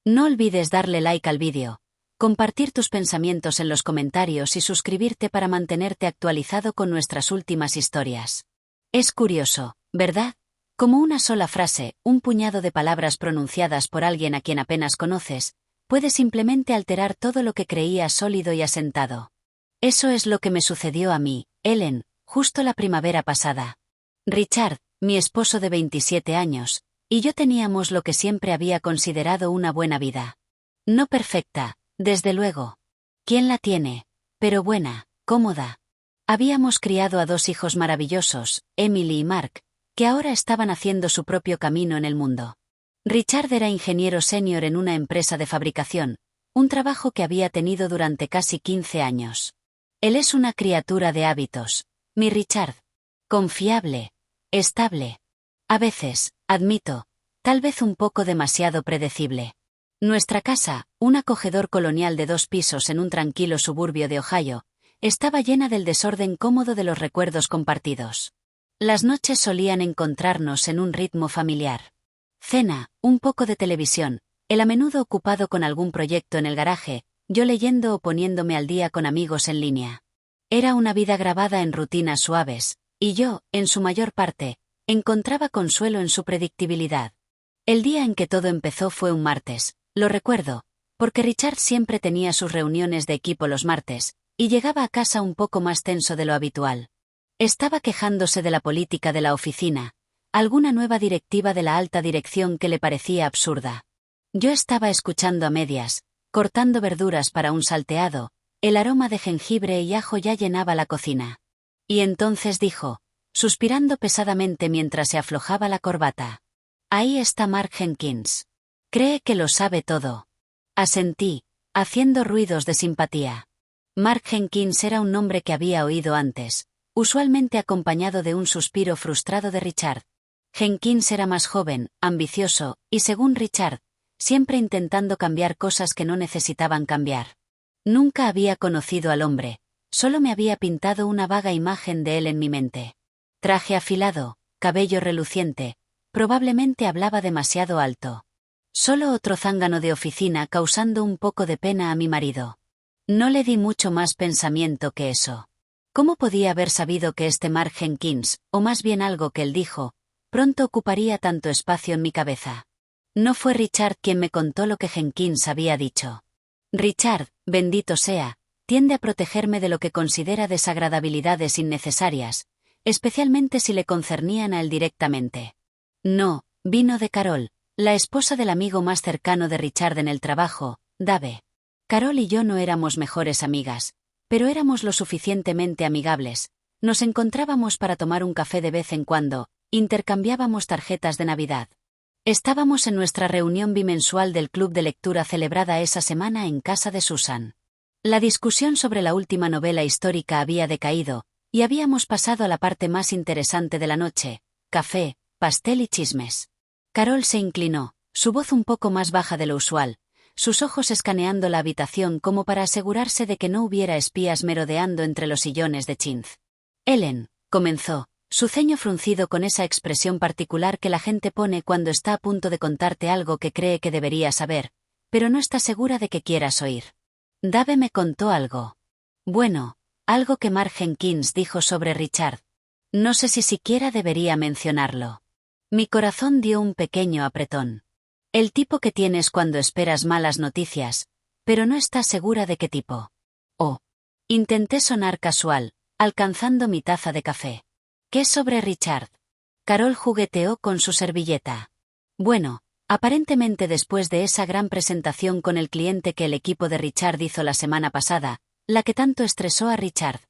No olvides darle like al vídeo, compartir tus pensamientos en los comentarios y suscribirte para mantenerte actualizado con nuestras últimas historias. Es curioso, ¿verdad? Como una sola frase, un puñado de palabras pronunciadas por alguien a quien apenas conoces, puede simplemente alterar todo lo que creías sólido y asentado. Eso es lo que me sucedió a mí, Ellen, justo la primavera pasada. Richard, mi esposo de 27 años, y yo teníamos lo que siempre había considerado una buena vida. No perfecta, desde luego. ¿Quién la tiene? Pero buena, cómoda. Habíamos criado a 2 hijos maravillosos, Emily y Mark, que ahora estaban haciendo su propio camino en el mundo. Richard era ingeniero senior en una empresa de fabricación, un trabajo que había tenido durante casi 15 años. Él es una criatura de hábitos, mi Richard. Confiable, estable. A veces, admito, tal vez un poco demasiado predecible. Nuestra casa, un acogedor colonial de 2 pisos en un tranquilo suburbio de Ohio, estaba llena del desorden cómodo de los recuerdos compartidos. Las noches solían encontrarnos en un ritmo familiar. Cena, un poco de televisión, él a menudo ocupado con algún proyecto en el garaje, yo leyendo o poniéndome al día con amigos en línea. Era una vida grabada en rutinas suaves, y yo, en su mayor parte, encontraba consuelo en su predictibilidad. El día en que todo empezó fue un martes, lo recuerdo, porque Richard siempre tenía sus reuniones de equipo los martes, y llegaba a casa un poco más tenso de lo habitual. Estaba quejándose de la política de la oficina, alguna nueva directiva de la alta dirección que le parecía absurda. Yo estaba escuchando a medias, cortando verduras para un salteado, el aroma de jengibre y ajo ya llenaba la cocina. Y entonces dijo, suspirando pesadamente mientras se aflojaba la corbata. Ahí está Mark Jenkins. Cree que lo sabe todo. Asentí, haciendo ruidos de simpatía. Mark Jenkins era un nombre que había oído antes, usualmente acompañado de un suspiro frustrado de Richard. Jenkins era más joven, ambicioso, y según Richard, siempre intentando cambiar cosas que no necesitaban cambiar. Nunca había conocido al hombre, solo me había pintado una vaga imagen de él en mi mente. Traje afilado, cabello reluciente, probablemente hablaba demasiado alto. Solo otro zángano de oficina causando un poco de pena a mi marido. No le di mucho más pensamiento que eso. ¿Cómo podía haber sabido que este Mark Jenkins, o más bien algo que él dijo, pronto ocuparía tanto espacio en mi cabeza? No fue Richard quien me contó lo que Jenkins había dicho. Richard, bendito sea, tiende a protegerme de lo que considera desagradabilidades innecesarias, especialmente si le concernían a él directamente. No, vino de Carol, la esposa del amigo más cercano de Richard en el trabajo, Dave. Carol y yo no éramos mejores amigas, pero éramos lo suficientemente amigables, nos encontrábamos para tomar un café de vez en cuando, intercambiábamos tarjetas de Navidad. Estábamos en nuestra reunión bimensual del club de lectura celebrada esa semana en casa de Susan. La discusión sobre la última novela histórica había decaído, y habíamos pasado a la parte más interesante de la noche, café, pastel y chismes. Carol se inclinó, su voz un poco más baja de lo usual, sus ojos escaneando la habitación como para asegurarse de que no hubiera espías merodeando entre los sillones de Chinz. Ellen, comenzó, su ceño fruncido con esa expresión particular que la gente pone cuando está a punto de contarte algo que cree que debería saber, pero no está segura de que quieras oír. Dave me contó algo. Bueno, algo que Mark Jenkins dijo sobre Richard. No sé si siquiera debería mencionarlo. Mi corazón dio un pequeño apretón. El tipo que tienes cuando esperas malas noticias, pero no estás segura de qué tipo. Oh. Intenté sonar casual, alcanzando mi taza de café. ¿Qué sobre Richard? Carol jugueteó con su servilleta. Bueno, aparentemente después de esa gran presentación con el cliente que el equipo de Richard hizo la semana pasada, la que tanto estresó a Richard.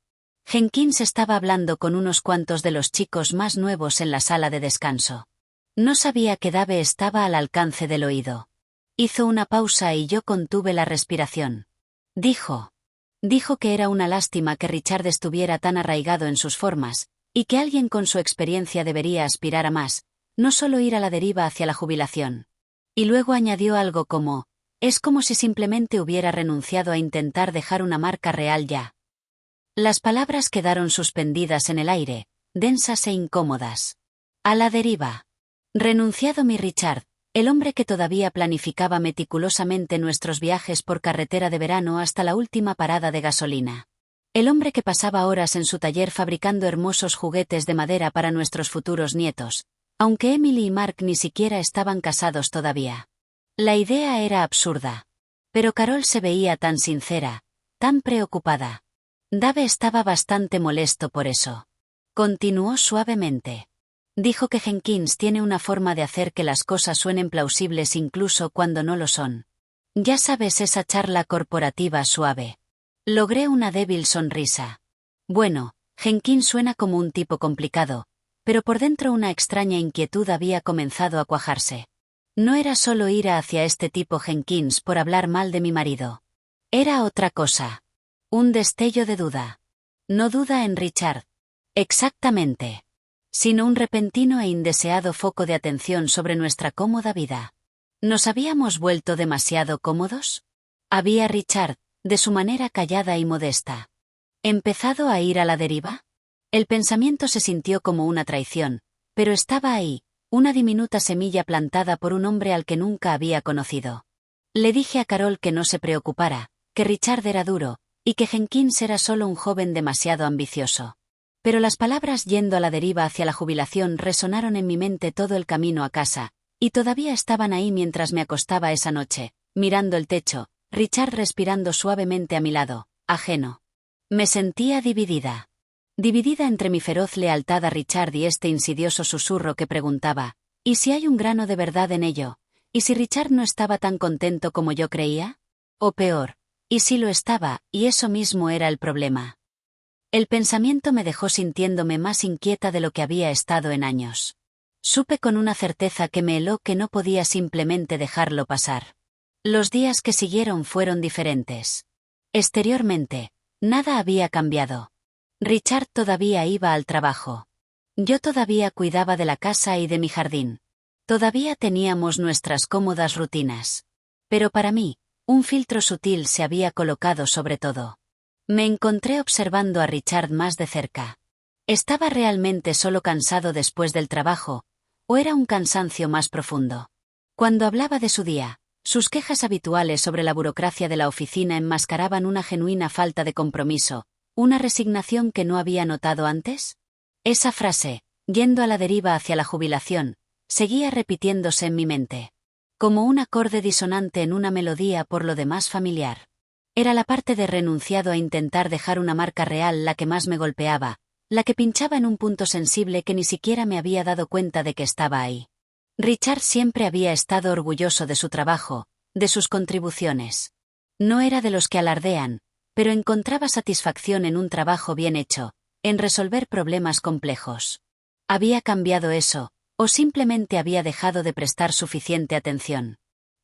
Jenkins estaba hablando con unos cuantos de los chicos más nuevos en la sala de descanso. No sabía que Dave estaba al alcance del oído. Hizo una pausa y yo contuve la respiración. Dijo que era una lástima que Richard estuviera tan arraigado en sus formas, y que alguien con su experiencia debería aspirar a más, no solo ir a la deriva hacia la jubilación. Y luego añadió algo como, es como si simplemente hubiera renunciado a intentar dejar una marca real ya. Las palabras quedaron suspendidas en el aire, densas e incómodas. A la deriva. Renunciado mi Richard, El hombre que todavía planificaba meticulosamente nuestros viajes por carretera de verano hasta la última parada de gasolina. El hombre que pasaba horas en su taller fabricando hermosos juguetes de madera para nuestros futuros nietos, aunque Emily y Mark ni siquiera estaban casados todavía. La idea era absurda. Pero Carol se veía tan sincera, tan preocupada. Dave estaba bastante molesto por eso. Continuó suavemente. Dijo que Jenkins tiene una forma de hacer que las cosas suenen plausibles incluso cuando no lo son. Ya sabes, esa charla corporativa suave. Logré una débil sonrisa. Bueno, Jenkins suena como un tipo complicado, pero por dentro una extraña inquietud había comenzado a cuajarse. No era solo ira hacia este tipo Jenkins por hablar mal de mi marido. Era otra cosa. Un destello de duda. No duda en Richard. Exactamente. Sino un repentino e indeseado foco de atención sobre nuestra cómoda vida. ¿Nos habíamos vuelto demasiado cómodos? ¿Había Richard, de su manera callada y modesta, empezado a ir a la deriva? El pensamiento se sintió como una traición, pero estaba ahí, una diminuta semilla plantada por un hombre al que nunca había conocido. Le dije a Carol que no se preocupara, que Richard era duro, y que Jenkins era solo un joven demasiado ambicioso. Pero las palabras yendo a la deriva hacia la jubilación resonaron en mi mente todo el camino a casa, y todavía estaban ahí mientras me acostaba esa noche, mirando el techo, Richard respirando suavemente a mi lado, ajeno. Me sentía dividida. Dividida entre mi feroz lealtad a Richard y este insidioso susurro que preguntaba, ¿y si hay un grano de verdad en ello? ¿Y si Richard no estaba tan contento como yo creía? O peor, ¿y si lo estaba, y eso mismo era el problema? El pensamiento me dejó sintiéndome más inquieta de lo que había estado en años. Supe con una certeza que me heló que no podía simplemente dejarlo pasar. Los días que siguieron fueron diferentes. Exteriormente, nada había cambiado. Richard todavía iba al trabajo. Yo todavía cuidaba de la casa y de mi jardín. Todavía teníamos nuestras cómodas rutinas. Pero para mí, un filtro sutil se había colocado sobre todo. Me encontré observando a Richard más de cerca. ¿Estaba realmente solo cansado después del trabajo, o era un cansancio más profundo? Cuando hablaba de su día, sus quejas habituales sobre la burocracia de la oficina enmascaraban una genuina falta de compromiso, una resignación que no había notado antes. Esa frase, yendo a la deriva hacia la jubilación, seguía repitiéndose en mi mente. Como un acorde disonante en una melodía por lo demás familiar. Era la parte de renunciado a intentar dejar una marca real la que más me golpeaba, la que pinchaba en un punto sensible que ni siquiera me había dado cuenta de que estaba ahí. Richard siempre había estado orgulloso de su trabajo, de sus contribuciones. No era de los que alardean, pero encontraba satisfacción en un trabajo bien hecho, en resolver problemas complejos. ¿Había cambiado eso, o simplemente había dejado de prestar suficiente atención?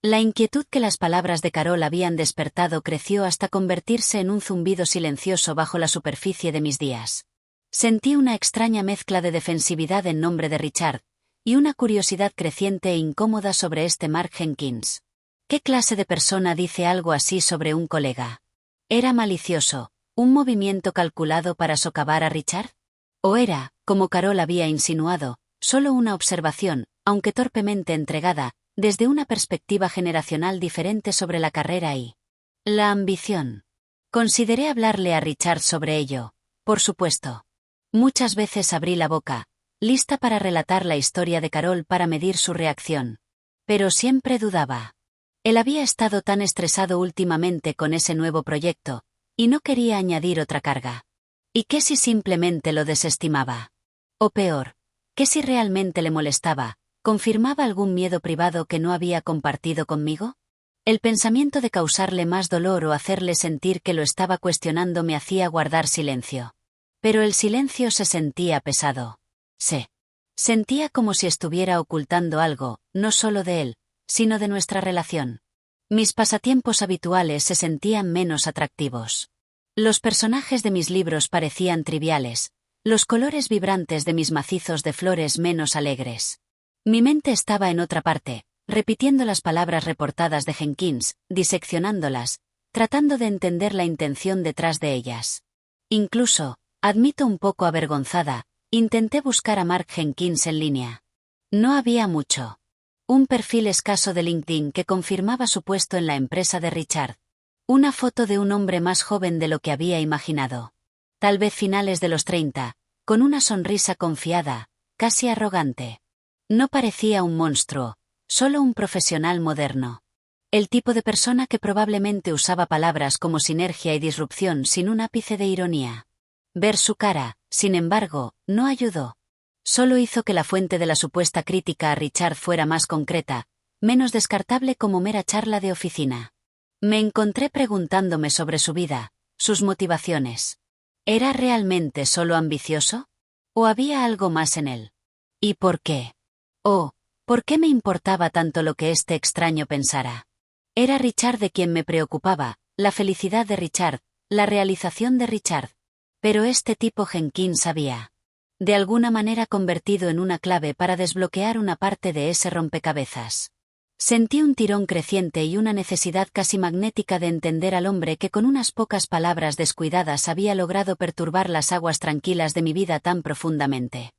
La inquietud que las palabras de Carol habían despertado creció hasta convertirse en un zumbido silencioso bajo la superficie de mis días. Sentí una extraña mezcla de defensividad en nombre de Richard, y una curiosidad creciente e incómoda sobre este Mark Jenkins. ¿Qué clase de persona dice algo así sobre un colega? ¿Era malicioso, un movimiento calculado para socavar a Richard? ¿O era, como Carol había insinuado, solo una observación, aunque torpemente entregada, desde una perspectiva generacional diferente sobre la carrera y la ambición? Consideré hablarle a Richard sobre ello, por supuesto. Muchas veces abrí la boca, lista para relatar la historia de Carol para medir su reacción. Pero siempre dudaba. Él había estado tan estresado últimamente con ese nuevo proyecto, y no quería añadir otra carga. ¿Y qué si simplemente lo desestimaba? O peor, ¿qué si realmente le molestaba, confirmaba algún miedo privado que no había compartido conmigo? El pensamiento de causarle más dolor o hacerle sentir que lo estaba cuestionando me hacía guardar silencio. Pero el silencio se sentía pesado. Sentía como si estuviera ocultando algo, no solo de él, sino de nuestra relación. Mis pasatiempos habituales se sentían menos atractivos. Los personajes de mis libros parecían triviales, los colores vibrantes de mis macizos de flores menos alegres. Mi mente estaba en otra parte, repitiendo las palabras reportadas de Jenkins, diseccionándolas, tratando de entender la intención detrás de ellas. Incluso, admito un poco avergonzada, intenté buscar a Mark Jenkins en línea. No había mucho. Un perfil escaso de LinkedIn que confirmaba su puesto en la empresa de Richard. Una foto de un hombre más joven de lo que había imaginado. Tal vez finales de los 30, con una sonrisa confiada, casi arrogante. No parecía un monstruo, solo un profesional moderno. El tipo de persona que probablemente usaba palabras como sinergia y disrupción sin un ápice de ironía. Ver su cara, sin embargo, no ayudó. Solo hizo que la fuente de la supuesta crítica a Richard fuera más concreta, menos descartable como mera charla de oficina. Me encontré preguntándome sobre su vida, sus motivaciones. ¿Era realmente solo ambicioso? ¿O había algo más en él? ¿Y por qué? ¿Por qué me importaba tanto lo que este extraño pensara? Era Richard de quien me preocupaba, la felicidad de Richard, la realización de Richard. Pero este tipo Jenkins había, de alguna manera, convertido en una clave para desbloquear una parte de ese rompecabezas. Sentí un tirón creciente y una necesidad casi magnética de entender al hombre que con unas pocas palabras descuidadas había logrado perturbar las aguas tranquilas de mi vida tan profundamente.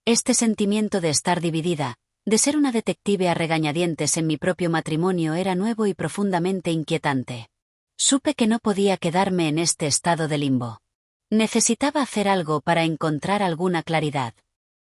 Este sentimiento de estar dividida, de ser una detective a regañadientes en mi propio matrimonio, era nuevo y profundamente inquietante. Supe que no podía quedarme en este estado de limbo. Necesitaba hacer algo para encontrar alguna claridad.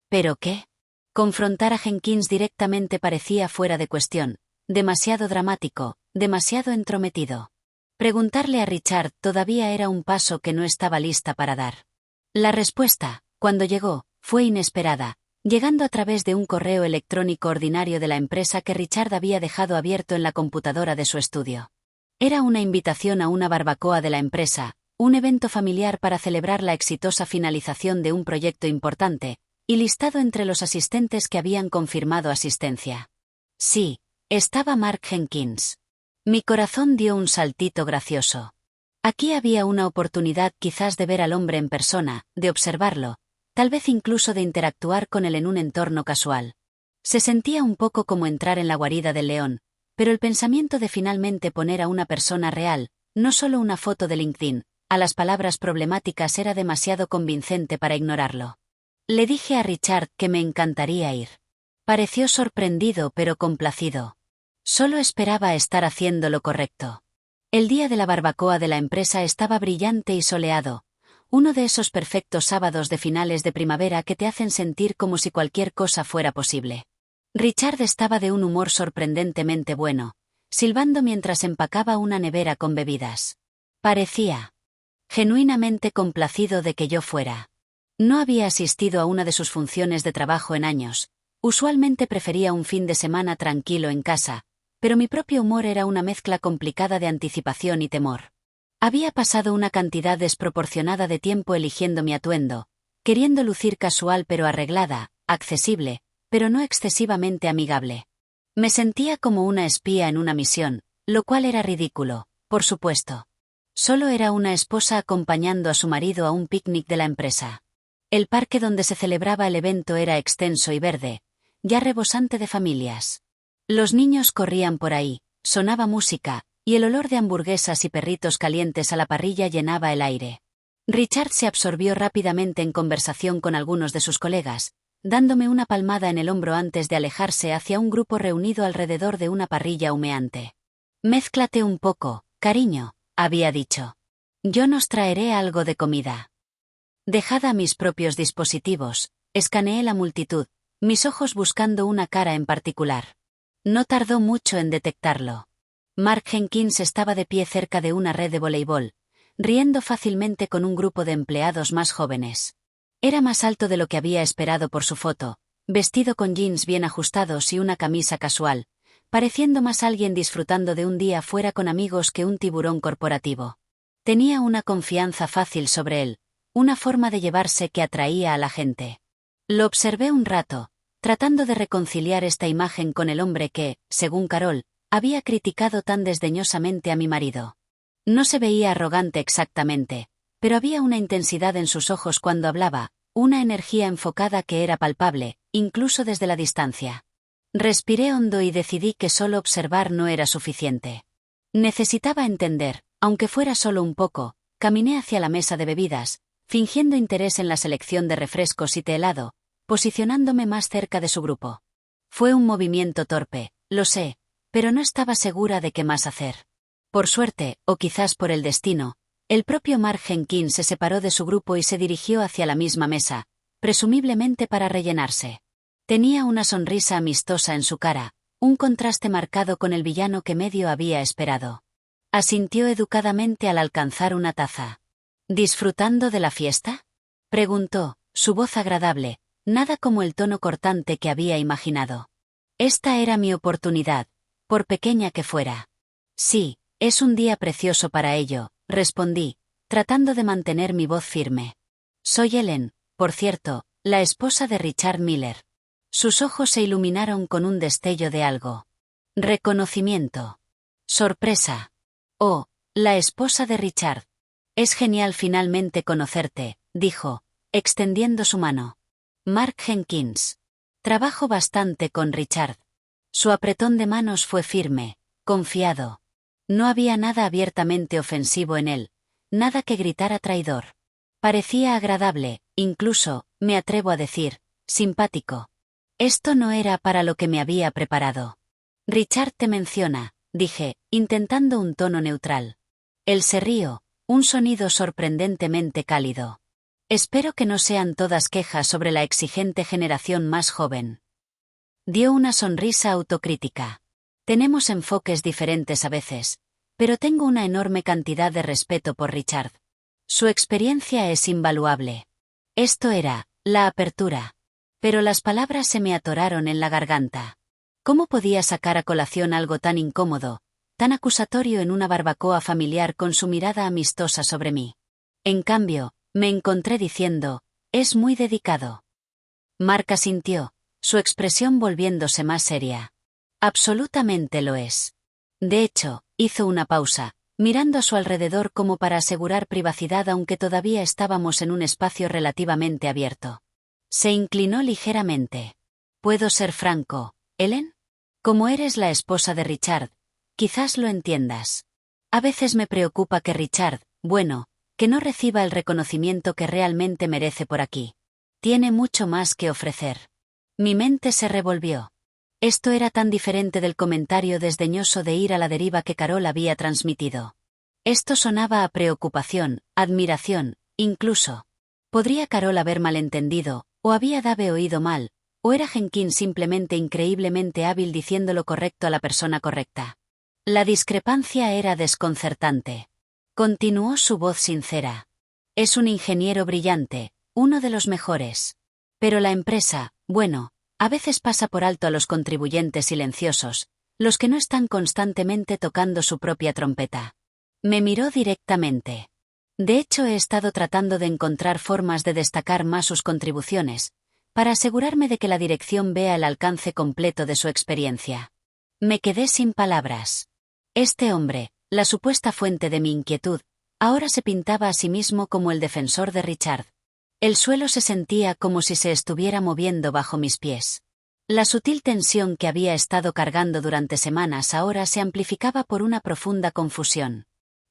¿Pero qué? Confrontar a Jenkins directamente parecía fuera de cuestión, demasiado dramático, demasiado entrometido. Preguntarle a Richard todavía era un paso que no estaba lista para dar. La respuesta, cuando llegó, fue inesperada, llegando a través de un correo electrónico ordinario de la empresa que Richard había dejado abierto en la computadora de su estudio. Era una invitación a una barbacoa de la empresa, un evento familiar para celebrar la exitosa finalización de un proyecto importante, y listado entre los asistentes que habían confirmado asistencia. Sí, estaba Mark Jenkins. Mi corazón dio un saltito gracioso. Aquí había una oportunidad quizás de ver al hombre en persona, de observarlo, tal vez incluso de interactuar con él en un entorno casual. Se sentía un poco como entrar en la guarida del león, pero el pensamiento de finalmente poner a una persona real, no solo una foto de LinkedIn, a las palabras problemáticas era demasiado convincente para ignorarlo. Le dije a Richard que me encantaría ir. Pareció sorprendido pero complacido. Solo esperaba estar haciendo lo correcto. El día de la barbacoa de la empresa estaba brillante y soleado, uno de esos perfectos sábados de finales de primavera que te hacen sentir como si cualquier cosa fuera posible. Richard estaba de un humor sorprendentemente bueno, silbando mientras empacaba una nevera con bebidas. Parecía genuinamente complacido de que yo fuera. No había asistido a una de sus funciones de trabajo en años. Usualmente prefería un fin de semana tranquilo en casa, pero mi propio humor era una mezcla complicada de anticipación y temor. Había pasado una cantidad desproporcionada de tiempo eligiendo mi atuendo, queriendo lucir casual pero arreglada, accesible, pero no excesivamente amigable. Me sentía como una espía en una misión, lo cual era ridículo, por supuesto. Solo era una esposa acompañando a su marido a un picnic de la empresa. El parque donde se celebraba el evento era extenso y verde, ya rebosante de familias. Los niños corrían por ahí, sonaba música, y el olor de hamburguesas y perritos calientes a la parrilla llenaba el aire. Richard se absorbió rápidamente en conversación con algunos de sus colegas, dándome una palmada en el hombro antes de alejarse hacia un grupo reunido alrededor de una parrilla humeante. «Mézclate un poco, cariño», había dicho. «Yo nos traeré algo de comida». Dejada a mis propios dispositivos, escaneé la multitud, mis ojos buscando una cara en particular. No tardó mucho en detectarlo. Mark Jenkins estaba de pie cerca de una red de voleibol, riendo fácilmente con un grupo de empleados más jóvenes. Era más alto de lo que había esperado por su foto, vestido con jeans bien ajustados y una camisa casual, pareciendo más alguien disfrutando de un día fuera con amigos que un tiburón corporativo. Tenía una confianza fácil sobre él, una forma de llevarse que atraía a la gente. Lo observé un rato, tratando de reconciliar esta imagen con el hombre que, según Carol, había criticado tan desdeñosamente a mi marido. No se veía arrogante exactamente, pero había una intensidad en sus ojos cuando hablaba, una energía enfocada que era palpable, incluso desde la distancia. Respiré hondo y decidí que solo observar no era suficiente. Necesitaba entender, aunque fuera solo un poco. Caminé hacia la mesa de bebidas, fingiendo interés en la selección de refrescos y té helado, posicionándome más cerca de su grupo. Fue un movimiento torpe, lo sé, pero no estaba segura de qué más hacer. Por suerte, o quizás por el destino, el propio Mark Jenkins se separó de su grupo y se dirigió hacia la misma mesa, presumiblemente para rellenarse. Tenía una sonrisa amistosa en su cara, un contraste marcado con el villano que medio había esperado. Asintió educadamente al alcanzar una taza. ¿Disfrutando de la fiesta?, preguntó, su voz agradable, nada como el tono cortante que había imaginado. Esta era mi oportunidad, por pequeña que fuera. Sí, es un día precioso para ello, respondí, tratando de mantener mi voz firme. Soy Ellen, por cierto, la esposa de Richard Miller. Sus ojos se iluminaron con un destello de algo. Reconocimiento. Sorpresa. Oh, la esposa de Richard. Es genial finalmente conocerte, dijo, extendiendo su mano. Mark Jenkins. Trabajo bastante con Richard. Su apretón de manos fue firme, confiado. No había nada abiertamente ofensivo en él, nada que gritara traidor. Parecía agradable, incluso, me atrevo a decir, simpático. Esto no era para lo que me había preparado. Richard te menciona, dije, intentando un tono neutral. Él se rió, un sonido sorprendentemente cálido. Espero que no sean todas quejas sobre la exigente generación más joven. Dio una sonrisa autocrítica. Tenemos enfoques diferentes a veces, pero tengo una enorme cantidad de respeto por Richard. Su experiencia es invaluable. Esto era, la apertura. Pero las palabras se me atoraron en la garganta. ¿Cómo podía sacar a colación algo tan incómodo, tan acusatorio en una barbacoa familiar con su mirada amistosa sobre mí? En cambio, me encontré diciendo, es muy dedicado. Mark asintió, su expresión volviéndose más seria. Absolutamente lo es. De hecho, hizo una pausa, mirando a su alrededor como para asegurar privacidad aunque todavía estábamos en un espacio relativamente abierto. Se inclinó ligeramente. ¿Puedo ser franco, Ellen? Como eres la esposa de Richard, quizás lo entiendas. A veces me preocupa que Richard, bueno, que no reciba el reconocimiento que realmente merece por aquí. Tiene mucho más que ofrecer. Mi mente se revolvió. Esto era tan diferente del comentario desdeñoso de ir a la deriva que Carol había transmitido. Esto sonaba a preocupación, admiración, incluso. ¿Podría Carol haber malentendido, o había Dave oído mal, o era Jenkins simplemente increíblemente hábil diciendo lo correcto a la persona correcta? La discrepancia era desconcertante. Continuó su voz sincera. Es un ingeniero brillante, uno de los mejores. Pero la empresa, bueno, a veces pasa por alto a los contribuyentes silenciosos, los que no están constantemente tocando su propia trompeta. Me miró directamente. De hecho, he estado tratando de encontrar formas de destacar más sus contribuciones, para asegurarme de que la dirección vea el alcance completo de su experiencia. Me quedé sin palabras. Este hombre, la supuesta fuente de mi inquietud, ahora se pintaba a sí mismo como el defensor de Richard. El suelo se sentía como si se estuviera moviendo bajo mis pies. La sutil tensión que había estado cargando durante semanas ahora se amplificaba por una profunda confusión.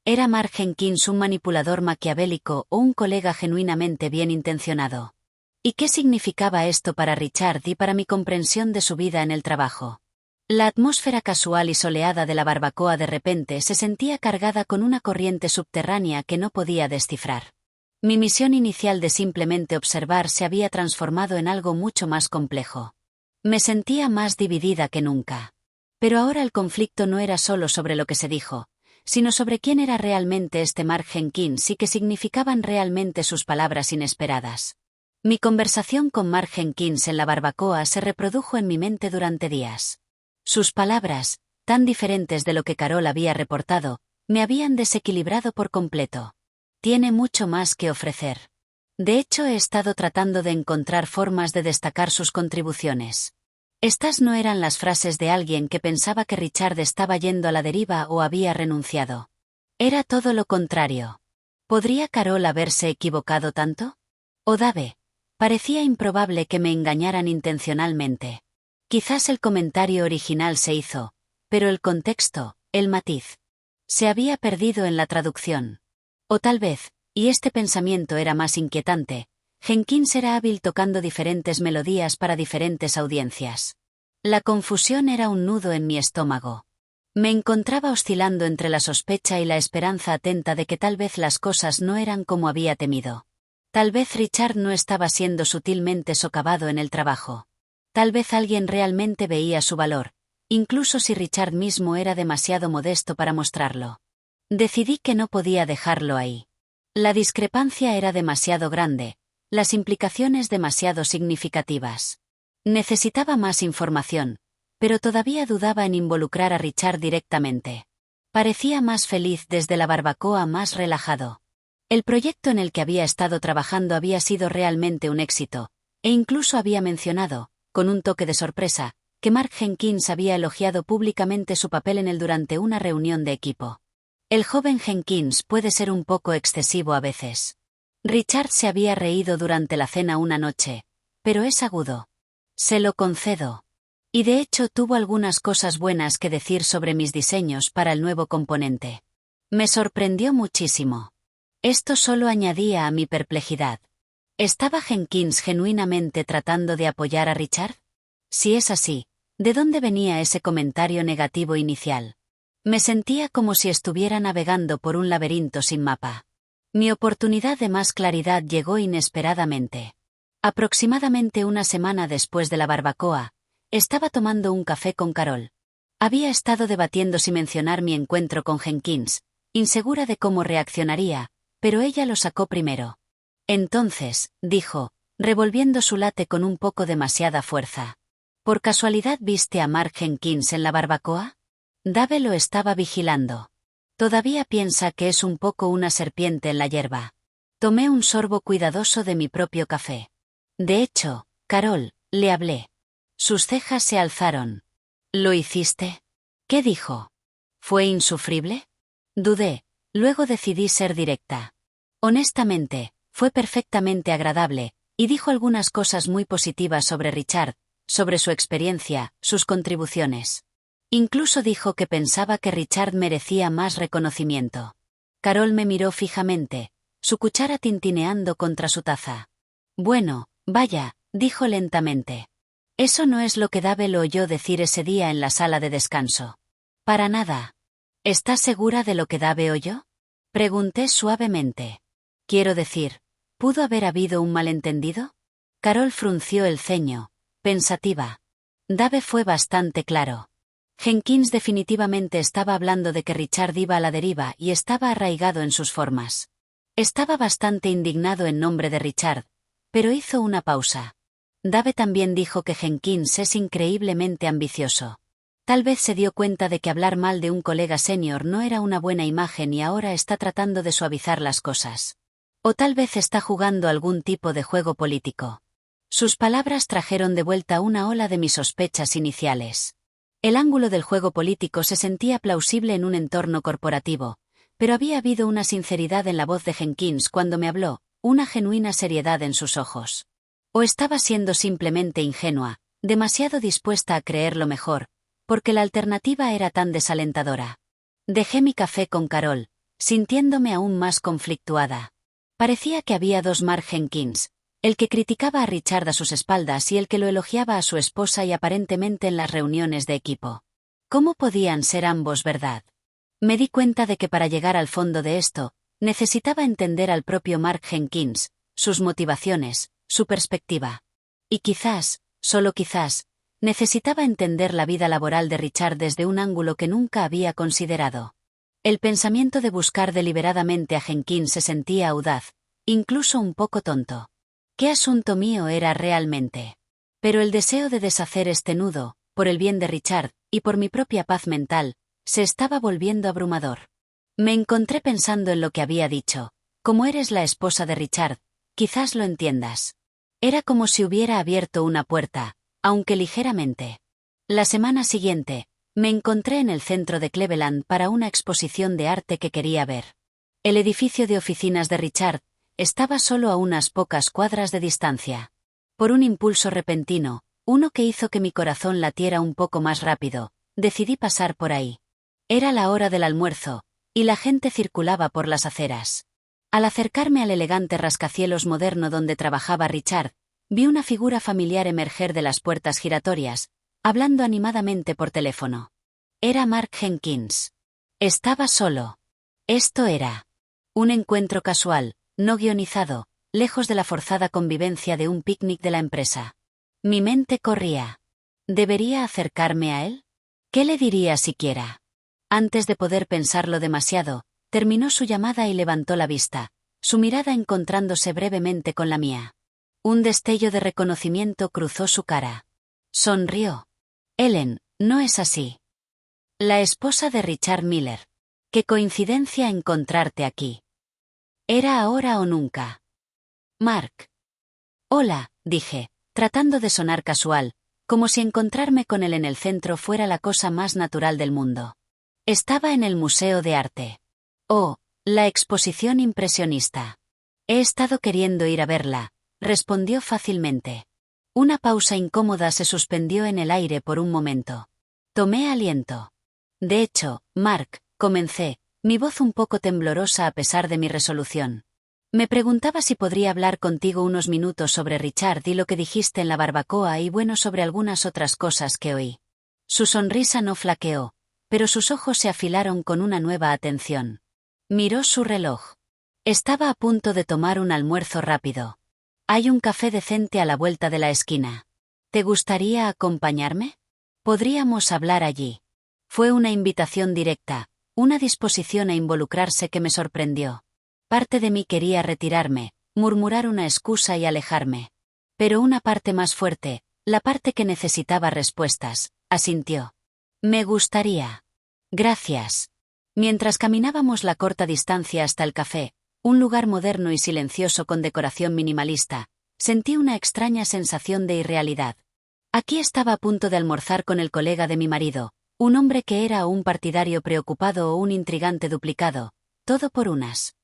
¿Era Mark Jenkins un manipulador maquiavélico o un colega genuinamente bien intencionado? ¿Y qué significaba esto para Richard y para mi comprensión de su vida en el trabajo? La atmósfera casual y soleada de la barbacoa de repente se sentía cargada con una corriente subterránea que no podía descifrar. Mi misión inicial de simplemente observar se había transformado en algo mucho más complejo. Me sentía más dividida que nunca. Pero ahora el conflicto no era solo sobre lo que se dijo, sino sobre quién era realmente este Mark Jenkins y qué significaban realmente sus palabras inesperadas. Mi conversación con Mark Jenkins en la barbacoa se reprodujo en mi mente durante días. Sus palabras, tan diferentes de lo que Carol había reportado, me habían desequilibrado por completo. Tiene mucho más que ofrecer. De hecho, he estado tratando de encontrar formas de destacar sus contribuciones. Estas no eran las frases de alguien que pensaba que Richard estaba yendo a la deriva o había renunciado. Era todo lo contrario. ¿Podría Carol haberse equivocado tanto? ¿O Dave? Parecía improbable que me engañaran intencionalmente. Quizás el comentario original se hizo, pero el contexto, el matiz, se había perdido en la traducción. O tal vez, y este pensamiento era más inquietante, Jenkins era hábil tocando diferentes melodías para diferentes audiencias. La confusión era un nudo en mi estómago. Me encontraba oscilando entre la sospecha y la esperanza atenta de que tal vez las cosas no eran como había temido. Tal vez Richard no estaba siendo sutilmente socavado en el trabajo. Tal vez alguien realmente veía su valor, incluso si Richard mismo era demasiado modesto para mostrarlo. Decidí que no podía dejarlo ahí. La discrepancia era demasiado grande, las implicaciones demasiado significativas. Necesitaba más información, pero todavía dudaba en involucrar a Richard directamente. Parecía más feliz desde la barbacoa, más relajado. El proyecto en el que había estado trabajando había sido realmente un éxito, e incluso había mencionado, con un toque de sorpresa, que Mark Jenkins había elogiado públicamente su papel en él durante una reunión de equipo. El joven Jenkins puede ser un poco excesivo a veces. Richard se había reído durante la cena una noche, pero es agudo. Se lo concedo. Y de hecho tuvo algunas cosas buenas que decir sobre mis diseños para el nuevo componente. Me sorprendió muchísimo. Esto solo añadía a mi perplejidad. ¿Estaba Jenkins genuinamente tratando de apoyar a Richard? Si es así, ¿de dónde venía ese comentario negativo inicial? Me sentía como si estuviera navegando por un laberinto sin mapa. Mi oportunidad de más claridad llegó inesperadamente. Aproximadamente una semana después de la barbacoa, estaba tomando un café con Carol. Había estado debatiendo si mencionar mi encuentro con Jenkins, insegura de cómo reaccionaría, pero ella lo sacó primero. Entonces, dijo, revolviendo su latte con un poco demasiada fuerza. ¿Por casualidad viste a Mark Jenkins en la barbacoa? Dave lo estaba vigilando. Todavía piensa que es un poco una serpiente en la hierba. Tomé un sorbo cuidadoso de mi propio café. De hecho, Carol, le hablé. Sus cejas se alzaron. ¿Lo hiciste? ¿Qué dijo? ¿Fue insufrible? Dudé, luego decidí ser directa. Honestamente, fue perfectamente agradable, y dijo algunas cosas muy positivas sobre Richard, sobre su experiencia, sus contribuciones. Incluso dijo que pensaba que Richard merecía más reconocimiento. Carol me miró fijamente, su cuchara tintineando contra su taza. Bueno, vaya, dijo lentamente. Eso no es lo que Dave lo oyó decir ese día en la sala de descanso. Para nada. ¿Estás segura de lo que Dave oyó? Pregunté suavemente. Quiero decir, ¿pudo haber habido un malentendido? Carol frunció el ceño, pensativa. Dave fue bastante claro. Jenkins definitivamente estaba hablando de que Richard iba a la deriva y estaba arraigado en sus formas. Estaba bastante indignado en nombre de Richard, pero hizo una pausa. Dave también dijo que Jenkins es increíblemente ambicioso. Tal vez se dio cuenta de que hablar mal de un colega senior no era una buena imagen y ahora está tratando de suavizar las cosas. O tal vez está jugando algún tipo de juego político. Sus palabras trajeron de vuelta una ola de mis sospechas iniciales. El ángulo del juego político se sentía plausible en un entorno corporativo, pero había habido una sinceridad en la voz de Jenkins cuando me habló, una genuina seriedad en sus ojos. O estaba siendo simplemente ingenua, demasiado dispuesta a creer lo mejor, porque la alternativa era tan desalentadora. Dejé mi café con Carol, sintiéndome aún más conflictuada. Parecía que había dos Mark Jenkins, el que criticaba a Richard a sus espaldas y el que lo elogiaba a su esposa y aparentemente en las reuniones de equipo. ¿Cómo podían ser ambos verdad? Me di cuenta de que para llegar al fondo de esto, necesitaba entender al propio Mark Jenkins, sus motivaciones, su perspectiva. Y quizás, solo quizás, necesitaba entender la vida laboral de Richard desde un ángulo que nunca había considerado. El pensamiento de buscar deliberadamente a Jenkins se sentía audaz, incluso un poco tonto. ¿Qué asunto mío era realmente? Pero el deseo de deshacer este nudo, por el bien de Richard, y por mi propia paz mental, se estaba volviendo abrumador. Me encontré pensando en lo que había dicho. Como eres la esposa de Richard, quizás lo entiendas. Era como si hubiera abierto una puerta, aunque ligeramente. La semana siguiente, me encontré en el centro de Cleveland para una exposición de arte que quería ver. El edificio de oficinas de Richard estaba solo a unas pocas cuadras de distancia. Por un impulso repentino, uno que hizo que mi corazón latiera un poco más rápido, decidí pasar por ahí. Era la hora del almuerzo, y la gente circulaba por las aceras. Al acercarme al elegante rascacielos moderno donde trabajaba Richard, vi una figura familiar emerger de las puertas giratorias, hablando animadamente por teléfono. Era Mark Jenkins. Estaba solo. Esto era un encuentro casual, no guionizado, lejos de la forzada convivencia de un picnic de la empresa. Mi mente corría. ¿Debería acercarme a él? ¿Qué le diría siquiera? Antes de poder pensarlo demasiado, terminó su llamada y levantó la vista, su mirada encontrándose brevemente con la mía. Un destello de reconocimiento cruzó su cara. Sonrió. Ellen, no es así. La esposa de Richard Miller. Qué coincidencia encontrarte aquí. Era ahora o nunca. Mark. Hola, dije, tratando de sonar casual, como si encontrarme con él en el centro fuera la cosa más natural del mundo. Estaba en el Museo de Arte. Oh, la exposición impresionista. He estado queriendo ir a verla, respondió fácilmente. Una pausa incómoda se suspendió en el aire por un momento. Tomé aliento. De hecho, Mark, comencé, mi voz un poco temblorosa a pesar de mi resolución. Me preguntaba si podría hablar contigo unos minutos sobre Richard y lo que dijiste en la barbacoa y bueno sobre algunas otras cosas que oí. Su sonrisa no flaqueó, pero sus ojos se afilaron con una nueva atención. Miró su reloj. Estaba a punto de tomar un almuerzo rápido. Hay un café decente a la vuelta de la esquina. ¿Te gustaría acompañarme? Podríamos hablar allí. Fue una invitación directa, una disposición a involucrarse que me sorprendió. Parte de mí quería retirarme, murmurar una excusa y alejarme. Pero una parte más fuerte, la parte que necesitaba respuestas, asintió. Me gustaría. Gracias. Mientras caminábamos la corta distancia hasta el café, un lugar moderno y silencioso con decoración minimalista, sentí una extraña sensación de irrealidad. Aquí estaba a punto de almorzar con el colega de mi marido, un hombre que era o un partidario preocupado o un intrigante duplicado, todo por unas